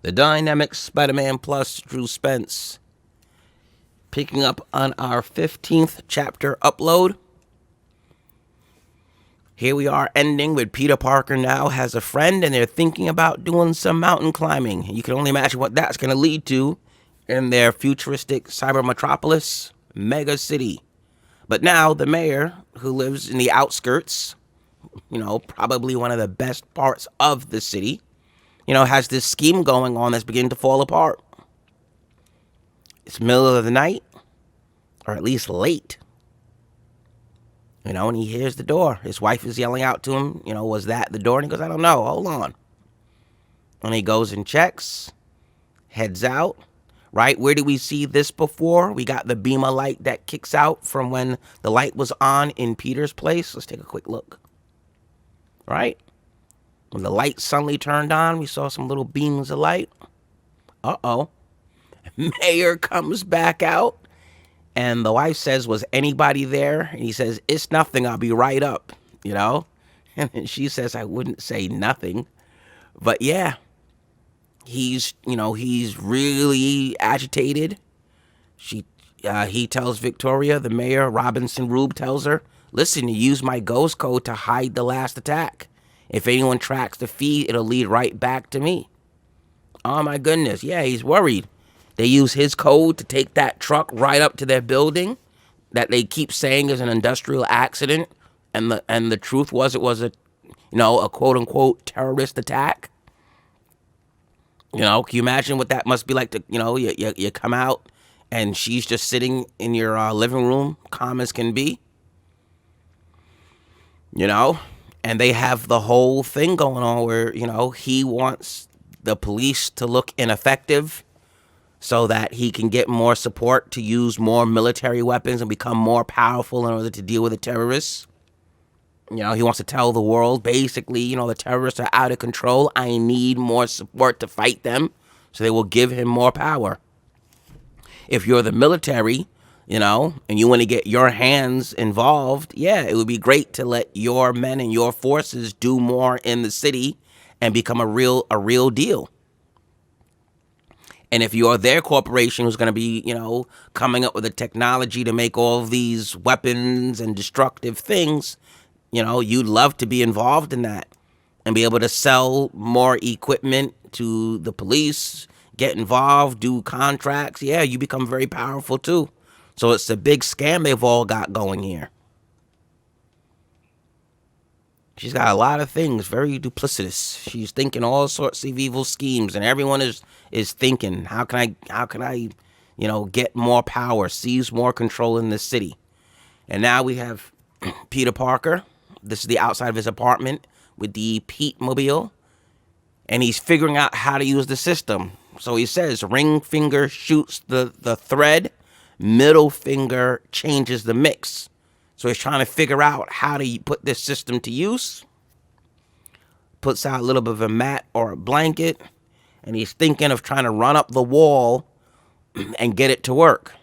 The Dynamic Spider-Man Plus, Drew Spence. Picking up on our 15th chapter upload. Here we are ending with Peter Parker now has a friend and they're thinking about doing some mountain climbing. You can only imagine what that's going to lead to in their futuristic cyber metropolis, mega city. But now the mayor, who lives in the outskirts, probably one of the best parts of the city, has this scheme going on that's beginning to fall apart. It's middle of the night, or at least late. And he hears the door. His wife is yelling out to him, was that the door? And he goes, I don't know, hold on. And he goes and checks, heads out, right? Where did we see this before? We got the beam of light that kicks out from when the light was on in Peter's place. Let's take a quick look. Right? When the light suddenly turned on, we saw some little beams of light. Uh-oh. Mayor comes back out. And the wife says, was anybody there? And he says, it's nothing. I'll be right up, And she says, I wouldn't say nothing. But yeah, he's really agitated. He tells Victoria, the mayor, Robinson Rube tells her, listen, you used my ghost code to hide the last attack. If anyone tracks the feed, it'll lead right back to me. Oh, my goodness. Yeah, he's worried. They use his code to take that truck right up to their building that they keep saying is an industrial accident. And the truth was it was a quote unquote terrorist attack. Can you imagine what that must be like to, you come out and she's just sitting in your living room, calm as can be, and they have the whole thing going on where, he wants the police to look ineffective, so that he can get more support to use more military weapons and become more powerful in order to deal with the terrorists. He wants to tell the world, basically, the terrorists are out of control. I need more support to fight them, so they will give him more power. If you're the military, and you want to get your hands involved, yeah, it would be great to let your men and your forces do more in the city and become a real deal. And if you're their corporation who's going to be, coming up with the technology to make all of these weapons and destructive things, you'd love to be involved in that and be able to sell more equipment to the police, get involved, do contracts. Yeah, you become very powerful too. So it's a big scam they've all got going here. She's got a lot of things, very duplicitous. She's thinking all sorts of evil schemes, and everyone is thinking, how can I, get more power, seize more control in this city. And now we have Peter Parker. This is the outside of his apartment with the Pete Mobile, and he's figuring out how to use the system. So he says, ring finger shoots the thread, middle finger changes the mix. So he's trying to figure out how to put this system to use. Puts out a little bit of a mat or a blanket. And he's thinking of trying to run up the wall and get it to work.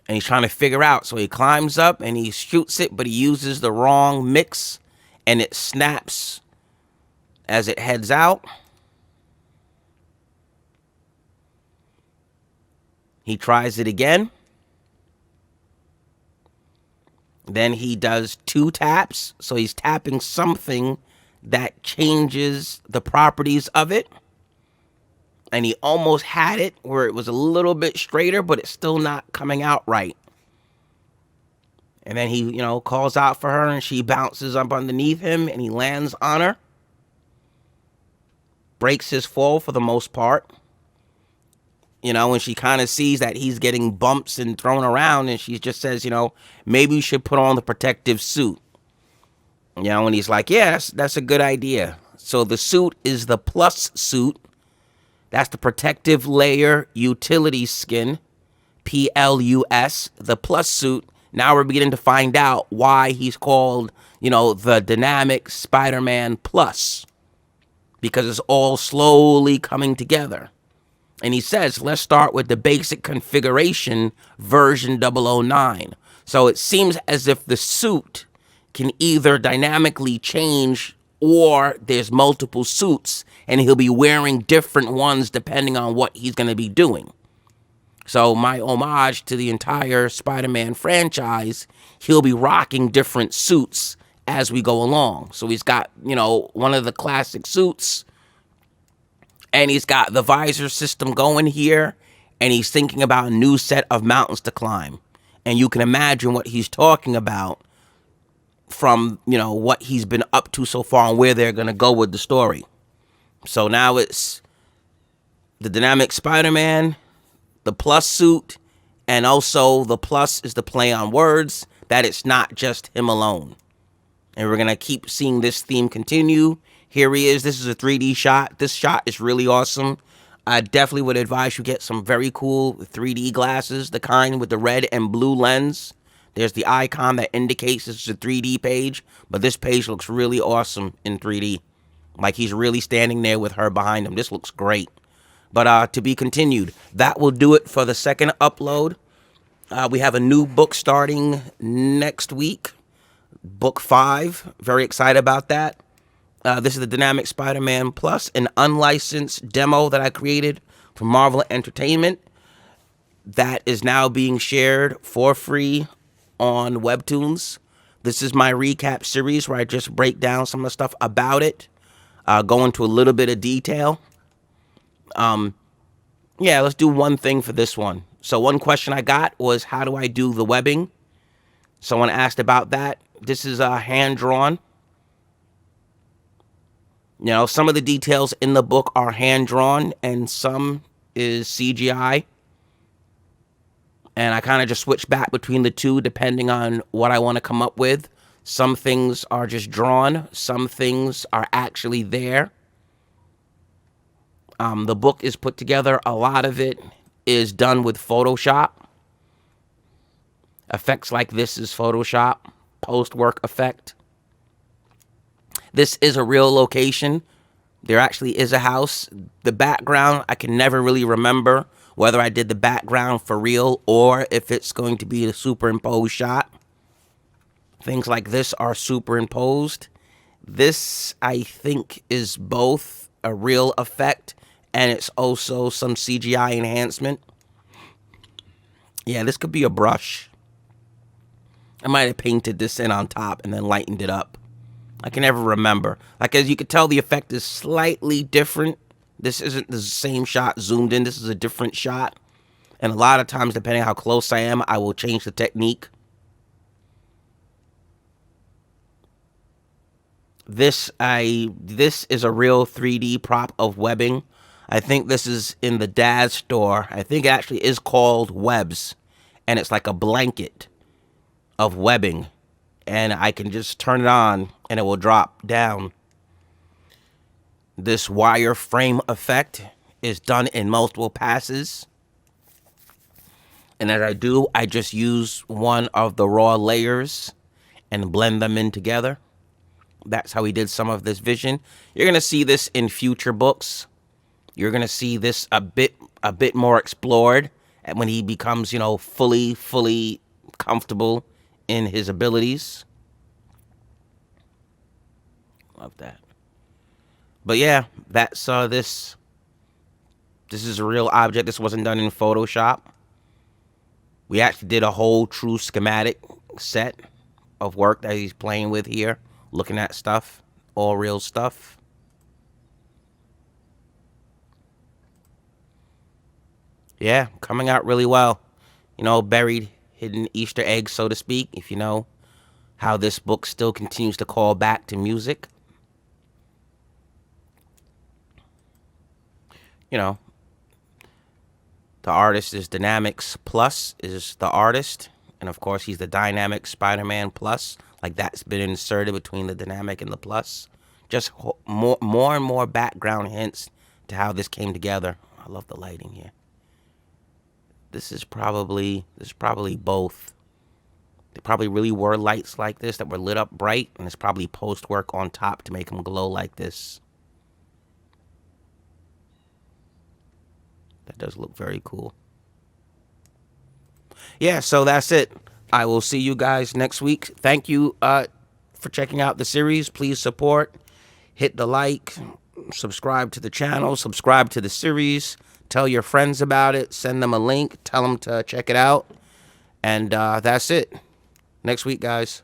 And he's trying to figure out. So he climbs up and he shoots it, but he uses the wrong mix. And it snaps as it heads out. He tries it again. Then he does 2 taps. So he's tapping something that changes the properties of it. And he almost had it where it was a little bit straighter, but it's still not coming out right. And then he, calls out for her and she bounces up underneath him and he lands on her. Breaks his fall for the most part. And she kind of sees that he's getting bumps and thrown around, and she just says, maybe you should put on the protective suit. And he's like, yeah, that's a good idea. So the suit is the plus suit. That's the protective layer utility skin, PLUS, the plus suit. Now we're beginning to find out why he's called, the Dynamic Spider-Man Plus, because it's all slowly coming together. And he says, let's start with the basic configuration version 009. So it seems as if the suit can either dynamically change or there's multiple suits and he'll be wearing different ones depending on what he's going to be doing. So my homage to the entire Spider-Man franchise, he'll be rocking different suits as we go along. So he's got, one of the classic suits, and he's got the visor system going here, and he's thinking about a new set of mountains to climb. And you can imagine what he's talking about from, what he's been up to so far and where they're going to go with the story. So now it's the Dynamic Spider-Man, the plus suit, and also the plus is the play on words that it's not just him alone. And we're going to keep seeing this theme continue. Here he is. This is a 3D shot. This shot is really awesome. I definitely would advise you get some very cool 3D glasses, the kind with the red and blue lens. There's the icon that indicates this is a 3D page, but this page looks really awesome in 3D. Like he's really standing there with her behind him. This looks great. But to be continued. That will do it for the second upload. We have a new book starting next week. Book 5. Very excited about that. This is the Dynamic Spider-Man Plus, an unlicensed demo that I created for Marvel Entertainment that is now being shared for free on Webtoons. This is my recap series where I just break down some of the stuff about it, go into a little bit of detail. Yeah, let's do one thing for this one. So one question I got was, how do I do the webbing? Someone asked about that. This is hand-drawn. Some of the details in the book are hand-drawn and some is CGI. And I kind of just switch back between the two depending on what I want to come up with. Some things are just drawn. Some things are actually there. The book is put together. A lot of it is done with Photoshop. Effects like this is Photoshop. Post-work effect. This is a real location. There actually is a house. The background, I can never really remember whether I did the background for real or if it's going to be a superimposed shot. Things like this are superimposed. This, I think, is both a real effect and it's also some CGI enhancement. Yeah, this could be a brush. I might have painted this in on top and then lightened it up. I can never remember. Like, as you can tell, the effect is slightly different. This isn't the same shot zoomed in. This is a different shot. And a lot of times, depending on how close I am, I will change the technique. This is a real 3D prop of webbing. I think this is in the Dad store. I think it actually is called Webs. And it's like a blanket of webbing. And I can just turn it on and it will drop down. This wireframe effect is done in multiple passes. And as I do, I just use one of the raw layers and blend them in together. That's how he did some of this vision. You're going to see this in future books. You're going to see this a bit more explored when he becomes, fully comfortable in his abilities. Love that. But yeah, that's this. This is a real object. This wasn't done in Photoshop. We actually did a whole true schematic set of work that he's playing with here. Looking at stuff. All real stuff. Yeah, coming out really well. Buried, hidden Easter eggs, so to speak, if you know how this book still continues to call back to music. The artist is Dynamics Plus is the artist. And of course, he's the Dynamic Spider-Man Plus. Like that's been inserted between the Dynamic and the Plus. Just more and more background hints to how this came together. I love the lighting here. This is probably both. There probably really were lights like this that were lit up bright. And it's probably post work on top to make them glow like this. That does look very cool. Yeah, so that's it. I will see you guys next week. Thank you for checking out the series. Please support. hit the like, subscribe to the channel, subscribe to the series, tell your friends about it, send them a link, tell them to check it out. And that's it. Next week, guys.